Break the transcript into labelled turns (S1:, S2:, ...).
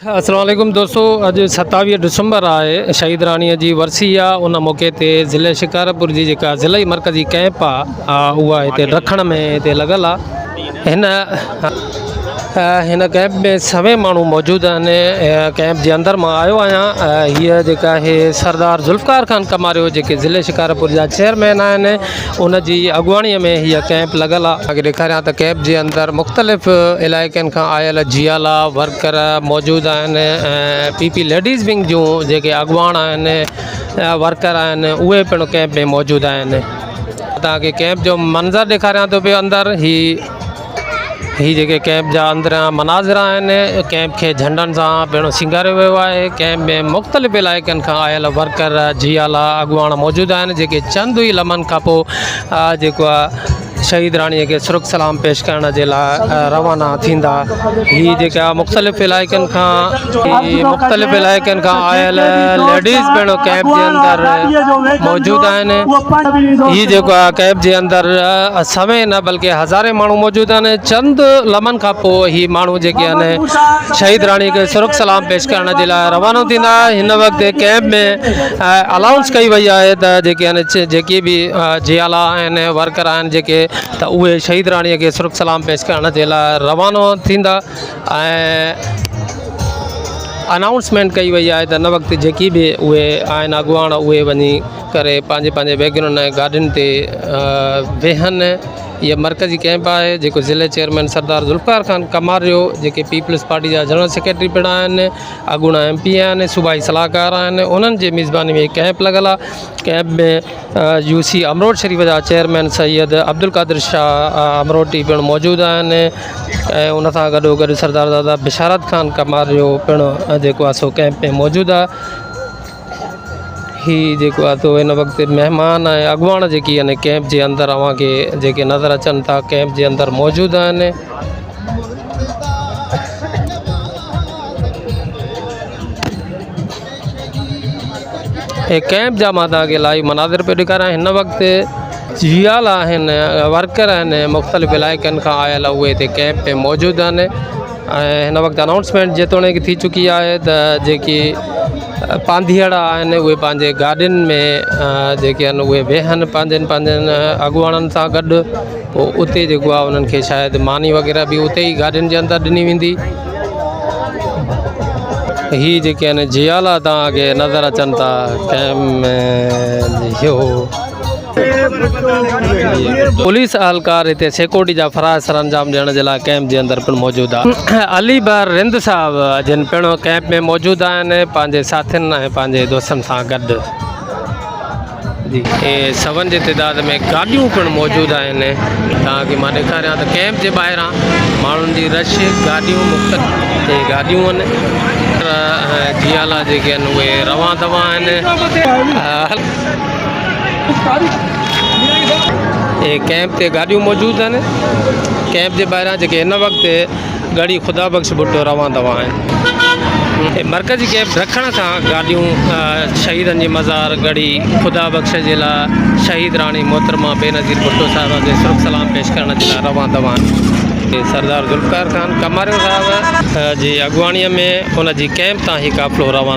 S1: अस्सलाम वालेकुम दोस्तों, अज 27 दिसंबर है। शहीद राणीअ जी वरसी आहे। उन मौक़े ते ज़िले शिकारपुर जी जेका ज़िले मरकज़ी कैंप आहे उहा हिते रखण में हिते लॻल आहे। हिन कैंप में सभई माण्हू मौजूदु आहिनि। कैंप जे अंदरि मां आयो आहियां। हीअ जेका आहे सरदार ज़ुल्फ़िकार ख़ान कमारियो जेके ज़िले शिकारपुर जा चेयरमैन आहिनि, उन जी अॻुवाणीअ में हीअ कैंप लॻल आहे। तव्हांखे ॾेखारियां त कैंप जे अंदरि मुख़्तलिफ़ इलाइक़नि खां आयल जियाला वर्कर मौजूदु आहिनि। पीपी लेडीज़ विंग जूं जेके अॻुवान आहिनि, वर्कर आहिनि, उहे पिणु कैंप में मौजूदु आहिनि। तव्हांखे कैंप जो मंज़र ॾेखारियां थो पियो। अंदरि ही जेके कैंप जा अंदरां मनाज़िर आहिनि, कैंप खे झंडनि सां पिणु सिंगारियो वियो आहे। कैंप में मुख़्तलिफ़ इलाइक़नि खां आयल वर्कर जियाला अॻुवान मौजूदु आहिनि, जेके चंद ई लम्हनि खां पोइ जेको आहे शहीद राणीअ खे सुरख सलाम पेश करण जे लाइ रवाना थींदा। ही जेका मुख़्तलिफ़ इलाइक़नि खां आयल लेडीज़ पिणु कैंप जे अंदरि मौजूदु आहिनि। ही जेको आहे कैंप जे अंदरि सभई न बल्कि हज़ारे माण्हू मौजूदु आहिनि। चंद लम्हनि खां पोइ ही माण्हू जेके आहिनि शहीद राणीअ खे सुरख सलाम पेश करण जे लाइ रवानो थींदा। हिन वक़्तु कैंप में अलाउंस कई वई आहे त जेके आहिनि जेके बि जियाला आहिनि, वर्कर आहिनि जेके, त उहे शहीद राणीअ खे सुरख सलाम पेश करण जे लाइ रवानो थींदा। ऐं अनाउंसमेंट कई वई आहे त हिन वक़्तु जेकी बि उहे आहिनि अॻुवान, उहे वञी करे पंहिंजे वैगननि ऐं गाॾियुनि ते वेहनि। इहा मरकज़ी कैंप आहे जेको ज़िले चेयरमैन सरदार ज़ुल्फ़िकार ख़ान कमारियो जेके पीपल्स पार्टी जा जनरल सेक्रेटरी पिणु आहिनि, अॻूणा MP आहिनि, सूबाई सलाहकार आहिनि, उन्हनि जे मेज़बानी में कैंप लॻल आहे। कैंप में UC अमरोट शरीफ़ जा चेयरमैन सैयद अब्दुल क़ादिर शाह अमरोटी पिणु मौजूदु आहिनि। ऐं उन सां गॾोगॾु सरदार दादा बिशारत ख़ान कमारियो पिणु जेको आहे सो कैंप में मौजूदु आहे। ही जेको आहे तो हिन वक़्तु महिमान ऐं अॻुवान जेकी आहिनि कैंप जे अंदरि अव्हांखे जेके नज़र अचनि था कैंप जे अंदरि मौजूदु आहिनि। कैंप जा मां तव्हांखे लाइव मनाज़िर पियो ॾेखारियां। हिन वक़्तु जियाल आहिनि, वर्कर आहिनि, मुख़्तलिफ़ इलाइक़नि खां आयल उहे हिते कैंप में मौजूदु आहिनि। ऐं हिन वक़्तु अनाउंसमेंट जेतोणीकि थी चुकी आहे त जेकी पांधीअड़ा आहिनि उहे पंहिंजे गाॾियुनि में जेके आहिनि उहे वेहनि पंहिंजनि अॻुवाननि सां गॾु। पोइ उते जेको आहे उन्हनि खे शायदि मानी वग़ैरह बि उते ई गाॾियुनि जे अंदरि ॾिनी वेंदी। ही जेके आहिनि जियाला तव्हांखे नज़र अचनि था कैंप में। पुलिस अहलकार हिते सिक्योरिटी जा फ़राइज़ सरअंजाम ॾियण जे लाइ कैंप जे अंदरि पिणु मौजूदु आहे। अली बर रिंद साहब जिन पिणु कैंप में मौजूदु आहिनि पंहिंजे साथियुनि ऐं पंहिंजे दोस्तनि सां गॾु। जी, सवनि जे तइदाद में गाॾियूं पिणु मौजूदु आहिनि। तव्हांखे मां ॾेखारियां त कैंप जे ॿाहिरां माण्हुनि जी रश, गाॾियूं मुख़्तलिफ़ गाॾियूं आहिनि। जियाला जेके आहिनि उहे रवां दवा आहिनि। कैंप ते गाॾियूं मौजूदु आहिनि। कैंप जे ॿाहिरां जेके हिन वक़्तु गढ़ी ख़ुदा बख़्श भुट्टो रवां दवा आहिनि। मरकज़ी कैंप रखण खां गाॾियूं शहीदनि जी मज़ार गढ़ी ख़ुदा बख़्श जे लाइ शहीद राणी मोहतरमा बेनज़ीर भुट्टो साहिबा खे सुरख सलाम पेश करण जे लाइ रवां दवा आहिनि। सरदार ज़ुल्फ़िकार ख़ान कमारियो साहिब जी अॻुवाणीअ में उन जी कैंप तां ई काफ़िलो रवां